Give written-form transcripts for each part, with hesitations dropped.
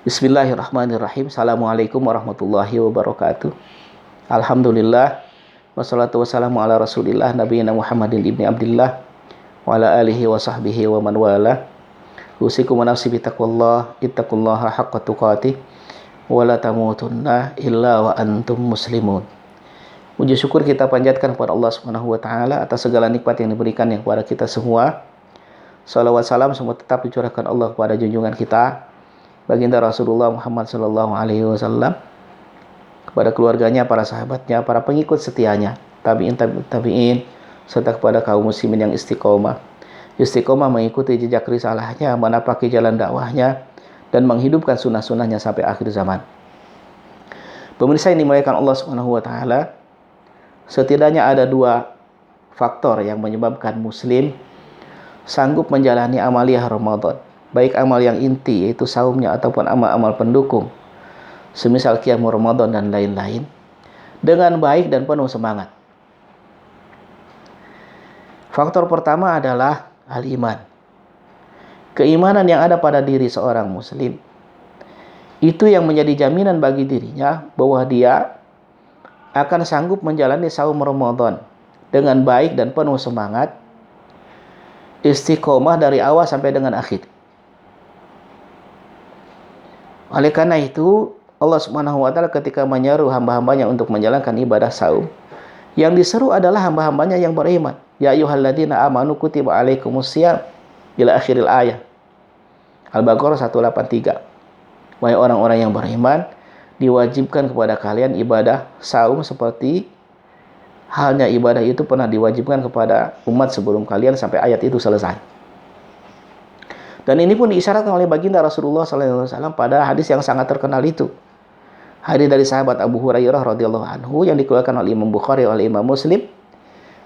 Bismillahirrahmanirrahim. Assalamualaikum warahmatullahi wabarakatuh. Alhamdulillah. Wassalatu wassalamu ala rasulillah nabiyina Muhammadin ibni Abdillah wa ala alihi wa sahbihi wa man wala. Usikum wa nafsi bitaqwallah, ittaqullaha haqqa tuqatih wa la tamutunna illa wa antum muslimun. Puji syukur kita panjatkan kepada Allah Subhanahu wa taala atas segala nikmat yang diberikan kepada kita semua. Salawat salam semua tetap dicurahkan Allah kepada junjungan kita baginda Rasulullah Muhammad sallallahu alaihi wasallam, kepada keluarganya, para sahabatnya, para pengikut setianya, tabi'in, serta kepada kaum muslimin yang istiqomah mengikuti jejak risalahnya, menapaki jalan dakwahnya, dan menghidupkan sunnah-sunnahnya sampai akhir zaman. Pemirsa yang dimuliakan Allah Subhanahu wa taala, setidaknya ada dua faktor yang menyebabkan muslim sanggup menjalani amaliyah Ramadan, baik amal yang inti yaitu saumnya ataupun amal-amal pendukung semisal qiyamul Ramadan dan lain-lain dengan baik dan penuh semangat. Faktor pertama adalah al-iman. Keimanan yang ada pada diri seorang muslim itu yang menjadi jaminan bagi dirinya bahwa dia akan sanggup menjalani saum Ramadan dengan baik dan penuh semangat, istiqomah dari awal sampai dengan akhir. Oleh karena itu, Allah Subhanahu wa taala ketika menyeru hamba-hambanya untuk menjalankan ibadah saum, yang diseru adalah hamba-hambanya yang beriman. Ya ayyuhalladzina amanu kutiba alaikumusiyam ila akhiril ayat. Al-Baqarah 183. Wahai orang-orang yang beriman, diwajibkan kepada kalian ibadah saum seperti halnya ibadah itu pernah diwajibkan kepada umat sebelum kalian sampai ayat itu selesai. Dan ini pun diisyaratkan oleh baginda Rasulullah SAW pada hadis yang sangat terkenal itu. Hadis dari sahabat Abu Hurairah radhiyallahu anhu yang dikeluarkan oleh Imam Bukhari oleh Imam Muslim.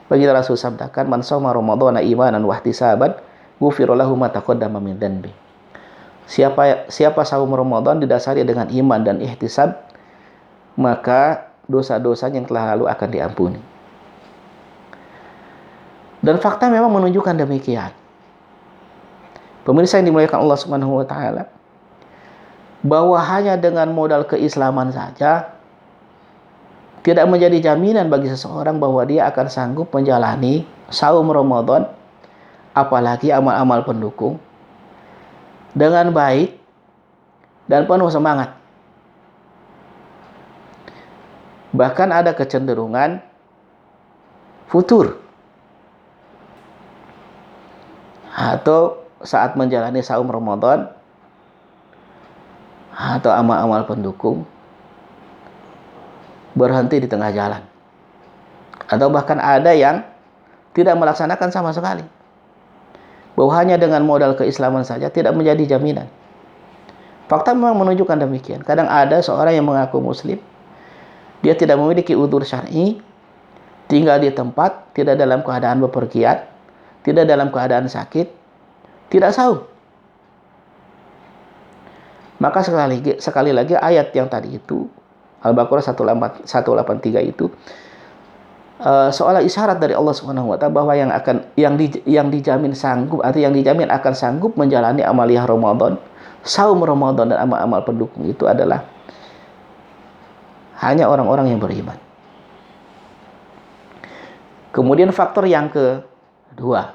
Baginda Rasul sabdakan, "Man shoma Ramadhana imanan wa ihtisaban, ghufira lahu ma taqaddama min dhanbi." Siapa saum Ramadan didasari dengan iman dan ihtisab, maka dosa-dosanya yang telah lalu akan diampuni. Dan fakta memang menunjukkan demikian. Pemirsa yang dimuliakan Allah Subhanahu wa taala, bahwa hanya dengan modal keislaman saja tidak menjadi jaminan bagi seseorang bahwa dia akan sanggup menjalani saum Ramadan, apalagi amal-amal pendukung, dengan baik dan penuh semangat. Bahkan ada kecenderungan futur atau saat menjalani saum Ramadan atau amal-amal pendukung berhenti di tengah jalan, atau bahkan ada yang tidak melaksanakan sama sekali, bahwa hanya dengan modal keislaman saja tidak menjadi jaminan. Fakta memang menunjukkan demikian. Kadang ada seorang yang mengaku muslim, dia tidak memiliki udzur syar'i, tinggal di tempat, tidak dalam keadaan bepergian, tidak dalam keadaan sakit, tidak saum. Maka sekali lagi ayat yang tadi itu, Al-Baqarah 183 itu seolah isyarat dari Allah Subhanahu wa taala bahwa yang dijamin sanggup atau yang dijamin akan sanggup menjalani amaliyah Ramadan, saum Ramadan dan amal-amal pendukung itu adalah hanya orang-orang yang beriman. Kemudian faktor yang kedua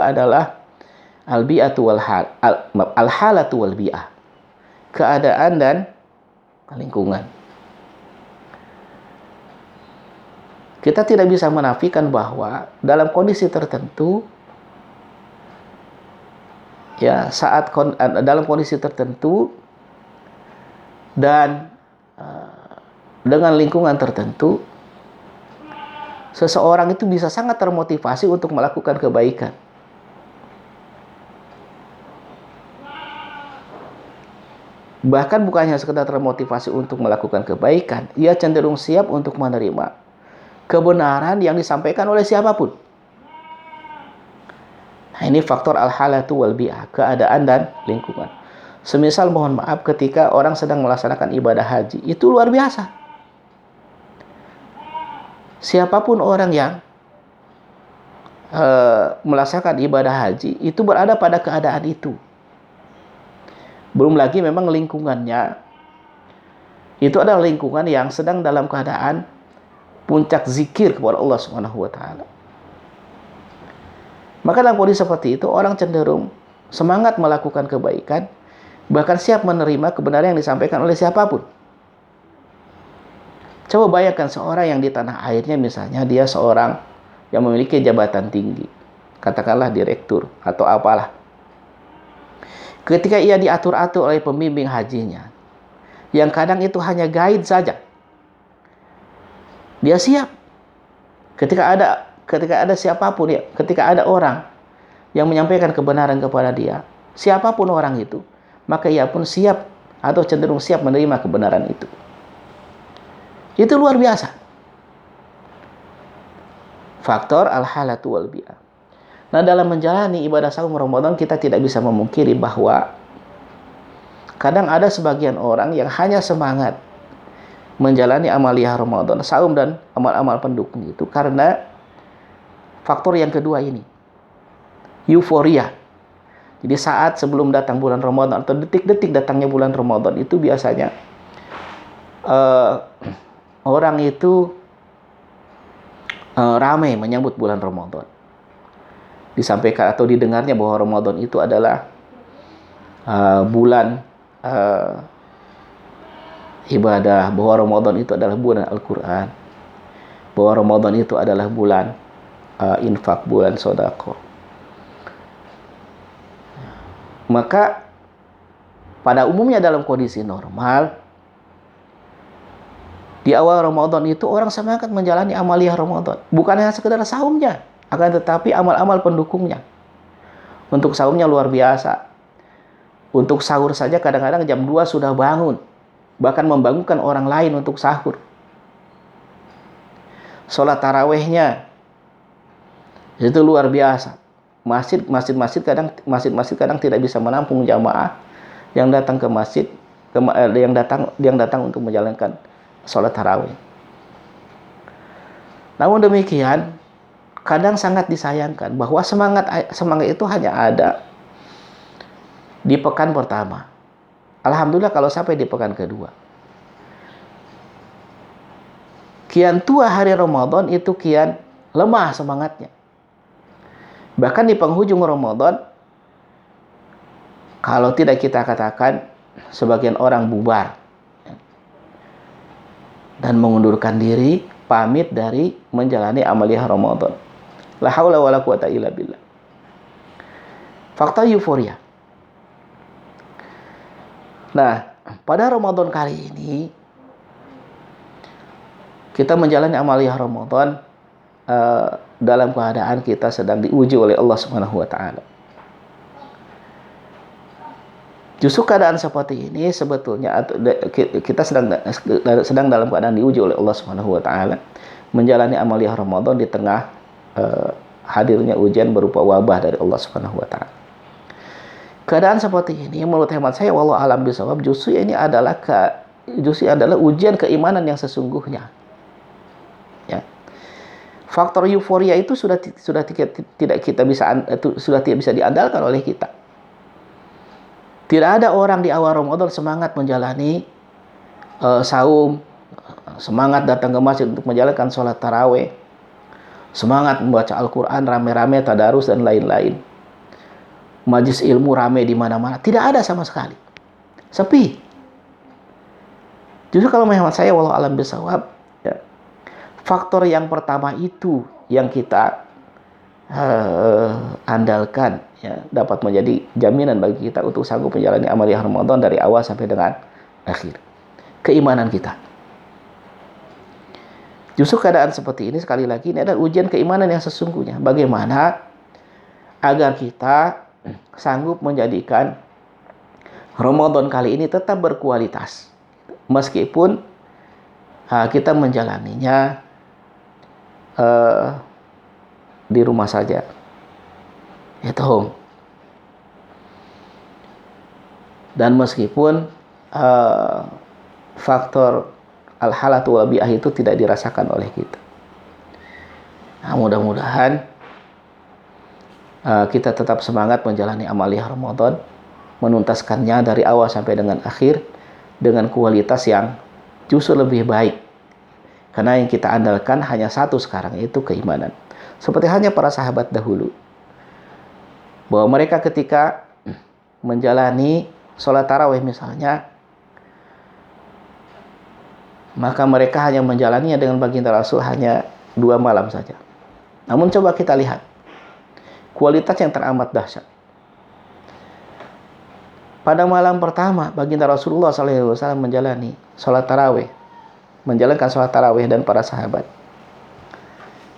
adalah al-bi'atu wal hal, al-halatu wal bi'ah. Keadaan dan lingkungan. Kita tidak bisa menafikan bahwa dalam kondisi tertentu, dalam kondisi tertentu dan dengan lingkungan tertentu, seseorang itu bisa sangat termotivasi untuk melakukan kebaikan. Bahkan bukan hanya sekedar termotivasi untuk melakukan kebaikan, ia cenderung siap untuk menerima kebenaran yang disampaikan oleh siapapun. Nah, ini faktor al-halatu wal bi'ah, keadaan dan lingkungan. Semisal mohon maaf ketika orang sedang melaksanakan ibadah haji, itu luar biasa. Siapapun orang yang melaksanakan ibadah haji itu berada pada keadaan itu. Belum lagi memang lingkungannya itu adalah lingkungan yang sedang dalam keadaan puncak zikir kepada Allah Subhanahu wa taala. Maka dalam kondisi seperti itu orang cenderung semangat melakukan kebaikan, bahkan siap menerima kebenaran yang disampaikan oleh siapapun. Coba bayangkan seorang yang di tanah airnya, misalnya dia seorang yang memiliki jabatan tinggi, katakanlah direktur atau apalah. Ketika ia diatur-atur oleh pembimbing hajinya, yang kadang itu hanya guide saja, dia siap. Ketika ada siapapun ya, ketika ada orang yang menyampaikan kebenaran kepada dia, siapapun orang itu, maka ia pun siap atau cenderung siap menerima kebenaran itu. Itu luar biasa. Faktor al-halatu wal bi'ah. Nah, dalam menjalani ibadah saum Ramadan, kita tidak bisa memungkiri bahwa kadang ada sebagian orang yang hanya semangat menjalani amaliyah Ramadan, saum dan amal-amal pendukung itu karena faktor yang kedua ini, euforia. Jadi saat sebelum datang bulan Ramadan atau detik-detik datangnya bulan Ramadan itu biasanya orang itu ramai menyambut bulan Ramadan. Disampaikan atau didengarnya bahwa Ramadan itu adalah bulan ibadah, bahwa Ramadan itu adalah bulan Al-Quran, bahwa Ramadan itu adalah bulan infak, bulan sedekah. Maka pada umumnya dalam kondisi normal, di awal Ramadan itu orang semangat menjalani amaliyah Ramadan. Bukan hanya sekedar saumnya, akan tetapi amal-amal pendukungnya. Untuk saumnya luar biasa. Untuk sahur saja kadang-kadang jam 2 sudah bangun. Bahkan membangunkan orang lain untuk sahur. Sholat tarawehnya itu luar biasa. Masjid-masjid kadang tidak bisa menampung jamaah yang datang ke masjid, yang datang untuk menjalankan sholat tarawih. Namun demikian, kadang sangat disayangkan bahwa semangat itu hanya ada di pekan pertama. Alhamdulillah kalau sampai di pekan kedua. Kian tua hari Ramadan itu kian lemah semangatnya. Bahkan di penghujung Ramadan, kalau tidak kita katakan sebagian orang bubar dan mengundurkan diri, pamit dari menjalani amaliyah Ramadan. La haula wala quwata illa billah. Fakta euforia. Nah, pada Ramadan kali ini kita menjalani amaliyah Ramadan dalam keadaan kita sedang diuji oleh Allah Subhanahu wa taala. Justru keadaan seperti ini sebetulnya kita sedang dalam keadaan diuji oleh Allah Subhanahu wa taala, menjalani amaliyah Ramadan di tengah hadirnya ujian berupa wabah dari Allah Subhanahu wa taala. Keadaan seperti ini menurut hemat saya wallahu alam bisawab justru adalah ujian keimanan yang sesungguhnya. Ya. Faktor euforia itu sudah tidak bisa diandalkan oleh kita. Tidak ada orang di awal Ramadan semangat menjalani saum, semangat datang ke masjid untuk menjalankan sholat tarawih, semangat membaca Al-Quran rame-rame, tadarus dan lain-lain. Majlis ilmu ramai di mana-mana. Tidak ada sama sekali. Sepi. Justru kalau menurut saya wallahu alam bisawab, ya, faktor yang pertama itu yang kita andalkan, ya, dapat menjadi jaminan bagi kita untuk sanggup menjalani amaliyah Ramadan dari awal sampai dengan akhir. Keimanan kita. Justru keadaan seperti ini sekali lagi ini adalah ujian keimanan yang sesungguhnya. Bagaimana agar kita sanggup menjadikan Ramadan kali ini tetap berkualitas meskipun kita menjalaninya di rumah saja, at home, dan meskipun faktor al-halatu wal bi'ah itu tidak dirasakan oleh kita. Nah, mudah-mudahan kita tetap semangat menjalani amaliyah Ramadan menuntaskannya dari awal sampai dengan akhir dengan kualitas yang justru lebih baik. Karena yang kita andalkan hanya satu sekarang, yaitu keimanan. Seperti halnya para sahabat dahulu, bahwa mereka ketika menjalani sholat tarawih misalnya, maka mereka hanya menjalaninya dengan baginda Rasul hanya 2 malam saja. Namun coba kita lihat kualitas yang teramat dahsyat. Pada malam pertama, baginda Rasulullah SAW menjalani sholat tarawih, menjalankan sholat tarawih dan para sahabat.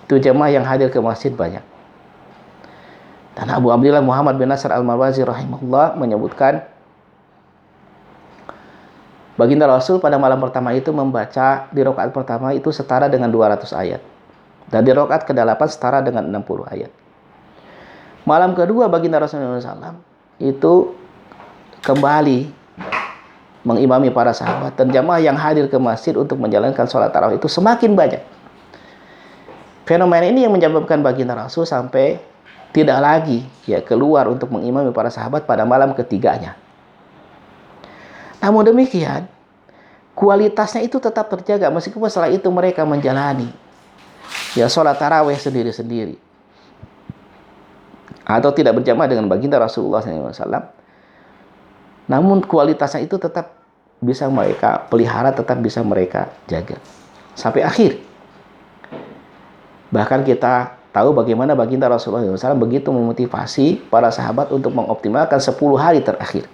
Itu jemaah yang hadir ke masjid banyak. Dan Abu Abdillah Muhammad bin Nasr al-Marwazi rahimahullah menyebutkan, baginda Rasul pada malam pertama itu membaca di rakaat pertama itu setara dengan 200 ayat. Dan di rakaat ke-8 setara dengan 60 ayat. Malam kedua baginda Rasulullah SAW itu kembali mengimami para sahabat, dan jamaah yang hadir ke masjid untuk menjalankan sholat tarawih itu semakin banyak. Fenomena ini yang menyebabkan baginda Rasul sampai tidak lagi keluar untuk mengimami para sahabat pada malam ketiganya. Namun demikian, kualitasnya itu tetap terjaga meskipun setelah itu mereka menjalani sholat tarawih sendiri-sendiri atau tidak berjamaah dengan baginda Rasulullah SAW. Namun kualitasnya itu tetap bisa mereka pelihara, tetap bisa mereka jaga sampai akhir. Bahkan kita tahu bagaimana baginda Rasulullah SAW begitu memotivasi para sahabat untuk mengoptimalkan 10 hari terakhir.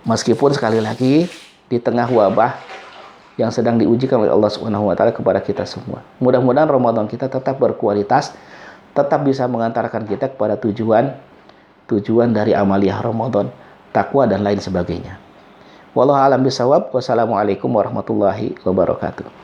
Meskipun sekali lagi di tengah wabah yang sedang diujikan oleh Allah Subhanahu wa taala kepada kita semua. Mudah-mudahan Ramadan kita tetap berkualitas, tetap bisa mengantarkan kita kepada tujuan dari amaliyah Ramadan, takwa dan lain sebagainya. Wallahu a'lam bishawab. Wassalamualaikum warahmatullahi wabarakatuh.